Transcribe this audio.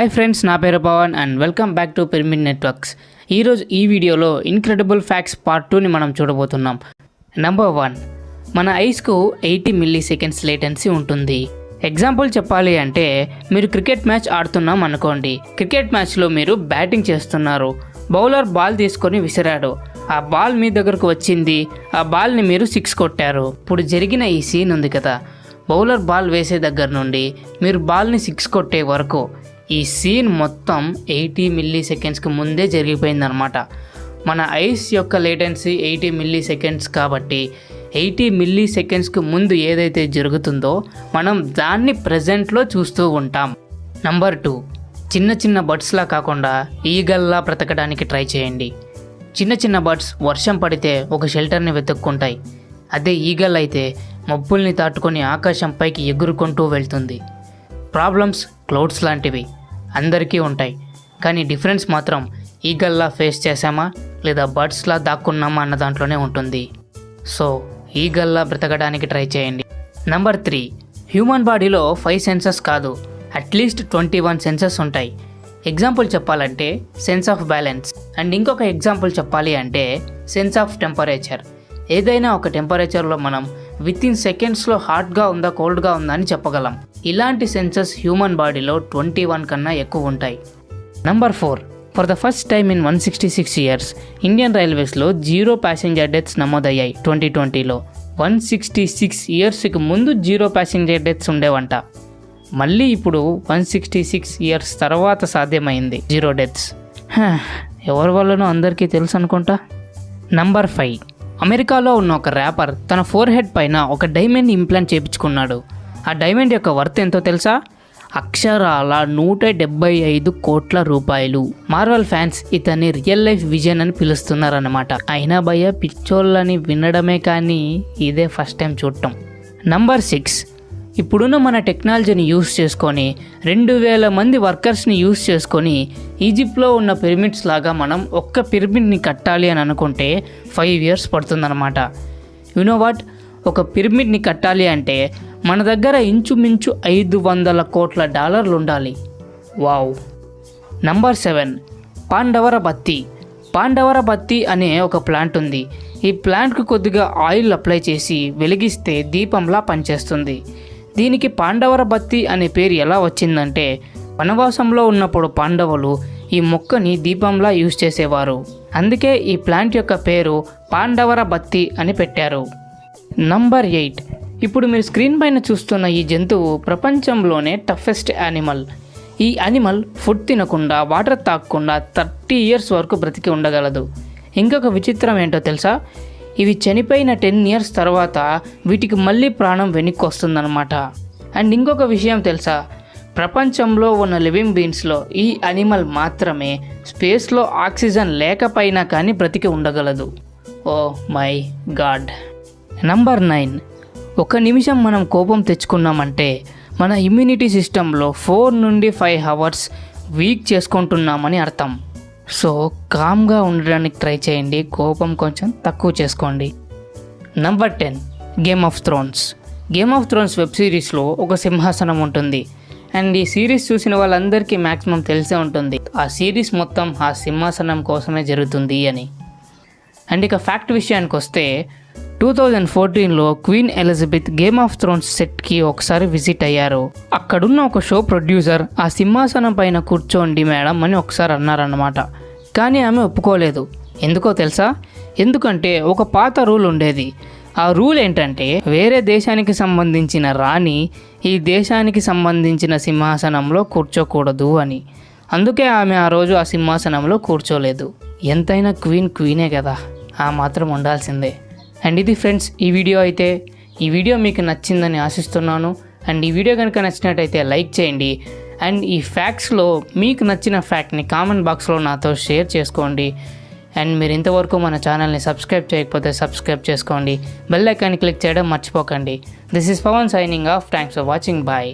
Hi friends, నా పేరు Pavan and welcome back to Pyramid Networks. ఈరోజు ఈ వీడియోలో ఇన్క్రెడిబుల్ ఫ్యాక్ట్స్ పార్ట్ 2ని మనం చూడబోతున్నాం. నెంబర్ 1, మన ఐస్కు 80 మిల్లీ సెకండ్స్ లేటెన్సీ ఉంటుంది. ఎగ్జాంపుల్ చెప్పాలి అంటే, మీరు క్రికెట్ మ్యాచ్ ఆడుతున్నాం అనుకోండి. క్రికెట్ మ్యాచ్లో మీరు బ్యాటింగ్ చేస్తున్నారు. బౌలర్ బాల్ తీసుకొని విసిరాడు. ఆ బాల్ మీ దగ్గరకు వచ్చింది. ఆ బాల్ని మీరు 6 కొట్టారు. ఇప్పుడు జరిగిన ఈ సీన్ ఉంది కదా, బౌలర్ బాల్ వేసే దగ్గర నుండి మీరు బాల్ని 6 కొట్టే వరకు ఈ సీన్ మొత్తం 80 మిల్లీ సెకండ్స్కి ముందే జరిగిపోయిందనమాట. మన ఐస్ యొక్క లేటెన్సీ 80 మిల్లీ సెకండ్స్ కాబట్టి 80 మిల్లీ సెకండ్స్కి ముందు ఏదైతే జరుగుతుందో మనం దాన్ని ప్రజెంట్లో చూస్తూ ఉంటాం. నంబర్ 2, చిన్న చిన్న బర్డ్స్లా కాకుండా ఈగల్లా బ్రతకడానికి ట్రై చేయండి. చిన్న చిన్న బర్డ్స్ వర్షం పడితే ఒక షెల్టర్ని వెతుక్కుంటాయి. అదే ఈగల్ అయితే మబ్బుల్ని దాటుకొని ఆకాశం పైకి ఎగురుకుంటూ వెళ్తుంది. ప్రాబ్లమ్స్ క్లౌడ్స్ లాంటివి అందరికీ ఉంటాయి, కానీ డిఫరెన్స్ మాత్రం ఈగల్లా ఫేస్ చేసామా లేదా బర్డ్స్లా దాక్కున్నామా అన్న దాంట్లోనే ఉంటుంది. సో ఈగల్లా బ్రతకడానికి ట్రై చేయండి. నంబర్ 3, హ్యూమన్ బాడీలో 5 సెన్సెస్ కాదు, అట్లీస్ట్ 21 సెన్సెస్ ఉంటాయి. ఎగ్జాంపుల్ చెప్పాలంటే సెన్స్ ఆఫ్ బ్యాలెన్స్, అండ్ ఇంకొక ఎగ్జాంపుల్ చెప్పాలి అంటే సెన్స్ ఆఫ్ టెంపరేచర్. ఏదైనా ఒక టెంపరేచర్లో మనం వితిన్ సెకండ్స్లో హాట్గా ఉందా కోల్డ్గా ఉందా అని చెప్పగలం. ఇలాంటి సెన్సెస్ హ్యూమన్ బాడీలో 21 కన్నా ఎక్కువ ఉంటాయి. Number 4, for the first time in 166 years Indian రైల్వేస్లో 0 ప్యాసింజర్ డెత్స్ నమోదయ్యాయి 2020లో. 166 ఇయర్స్కి ముందు 0 ప్యాసింజర్ డెత్స్ ఉండేవంట. మళ్ళీ ఇప్పుడు 166 ఇయర్స్ తర్వాత సాధ్యమైంది 0 డెత్స్. ఎవరి వల్లనో అందరికీ తెలుసు అనుకుంటా. నంబర్ 5, అమెరికాలో ఉన్న ఒక ర్యాపర్ తన ఫోర్హెడ్ పైన ఒక డైమండ్ ఇంప్లాంట్ చేయించుకున్నాడు. ఆ డైమండ్ యొక్క వర్త్ ఎంతో తెలుసా? అక్షరాల 175 కోట్ల రూపాయలు. మార్వెల్ ఫ్యాన్స్ ఇతన్ని రియల్ లైఫ్ విజన్ అని పిలుస్తున్నారన్నమాట. అయినా భయ్య పిచ్చోళ్ళని వినడమే కానీ ఇదే ఫస్ట్ టైం చూడటం. నంబర్ 6, ఇప్పుడున్న మన టెక్నాలజీని యూస్ చేసుకొని 2000 మంది వర్కర్స్ని యూస్ చేసుకొని ఈజిప్ట్లో ఉన్న పిరమిడ్స్ లాగా మనం ఒక్క పిరమిడ్ని కట్టాలి అని అనుకుంటే 5 ఇయర్స్ పడుతుందన్నమాట. యునో వాట్, ఒక పిరమిడ్ని కట్టాలి అంటే మన దగ్గర ఇంచుమించు $500 కోట్ల ఉండాలి. వావ్. నంబర్ 7, పాండవర బత్తి. పాండవర బత్తి అనే ఒక ప్లాంట్ ఉంది. ఈ ప్లాంట్కి కొద్దిగా ఆయిల్ అప్లై చేసి వెలిగిస్తే దీపంలా పనిచేస్తుంది. దీనికి పాండవర బత్తి అనే పేరు ఎలా వచ్చిందంటే, వనవాసంలో ఉన్నప్పుడు పాండవులు ఈ మొక్కని దీపంలా యూజ్ చేసేవారు. అందుకే ఈ ప్లాంట్ యొక్క పేరు పాండవర బత్తి అని పెట్టారు. నంబర్ 8, ఇప్పుడు మీరు స్క్రీన్ పైన చూస్తున్న ఈ జంతువు ప్రపంచంలోనే టఫెస్ట్ యానిమల్. ఈ యానిమల్ ఫుడ్ తినకుండా వాటర్ తాగకుండా 30 ఇయర్స్ వరకు బ్రతికి ఉండగలదు. ఇంకొక విచిత్రం ఏంటో తెలుసా? ఇవి చనిపోయిన 10 ఇయర్స్ తర్వాత వీటికి మళ్ళీ ప్రాణం వెనక్కి వస్తుందన్నమాట. అండ్ ఇంకొక విషయం తెలుసా? ప్రపంచంలో ఉన్న లివింగ్ బీయింగ్స్లో ఈ యానిమల్ మాత్రమే స్పేస్లో ఆక్సిజన్ లేకపోయినా కానీ బ్రతికి ఉండగలదు. Oh my God. నంబర్ 9, ఒక నిమిషం మనం కోపం తెచ్చుకున్నామంటే మన ఇమ్యూనిటీ సిస్టంలో 4 నుండి 5 అవర్స్ వీక్ చేసుకుంటున్నామని అర్థం. సో కామ్గా ఉండడానికి ట్రై చేయండి, కోపం కొంచెం తక్కువ చేసుకోండి. Number 10, game of Thrones. Game of Thrones web సిరీస్లో ఒక సింహాసనం ఉంటుంది. అండ్ ఈ సిరీస్ చూసిన వాళ్ళందరికీ మ్యాక్సిమం తెలిసే ఉంటుంది ఆ సిరీస్ మొత్తం ఆ సింహాసనం కోసమే జరుగుతుంది అని. అండ్ ఇక ఫ్యాక్ట్ విషయానికి వస్తే 2014లో Queen Elizabeth Game of Thrones సెట్కి ఒకసారి విజిట్ అయ్యారు. అక్కడున్న ఒక షో ప్రొడ్యూసర్ ఆ సింహాసనం పైన కూర్చోండి మేడం అని ఒకసారి అన్నారన్నమాట. కానీ ఆమె ఒప్పుకోలేదు. ఎందుకో తెలుసా? ఎందుకంటే ఒక పాత రూల్ ఉండేది. ఆ రూల్ ఏంటంటే, వేరే దేశానికి సంబంధించిన రాణి ఈ దేశానికి సంబంధించిన సింహాసనంలో కూర్చోకూడదు అని. అందుకే ఆమె ఆ రోజు ఆ సింహాసనంలో కూర్చోలేదు. ఎంతైనా క్వీనే కదా, ఆ మాత్రం ఉండాల్సిందే. అండ్ ఇది ఫ్రెండ్స్ ఈ వీడియో అయితే. ఈ వీడియో మీకు నచ్చిందని ఆశిస్తున్నాను. అండ్ ఈ వీడియో కనుక నచ్చినట్టయితే లైక్ చేయండి. అండ్ ఈ ఫ్యాక్ట్స్లో మీకు నచ్చిన ఫ్యాక్ట్ని కామెంట్ బాక్స్లో నాతో షేర్ చేసుకోండి. అండ్ మీరు ఇంతవరకు మన ఛానల్ని సబ్స్క్రైబ్ చేయకపోతే సబ్స్క్రైబ్ చేసుకోండి. బెల్ ఐకాన్ని క్లిక్ చేయడం మర్చిపోకండి. This is Pavan signing off. Thanks for watching. Bye.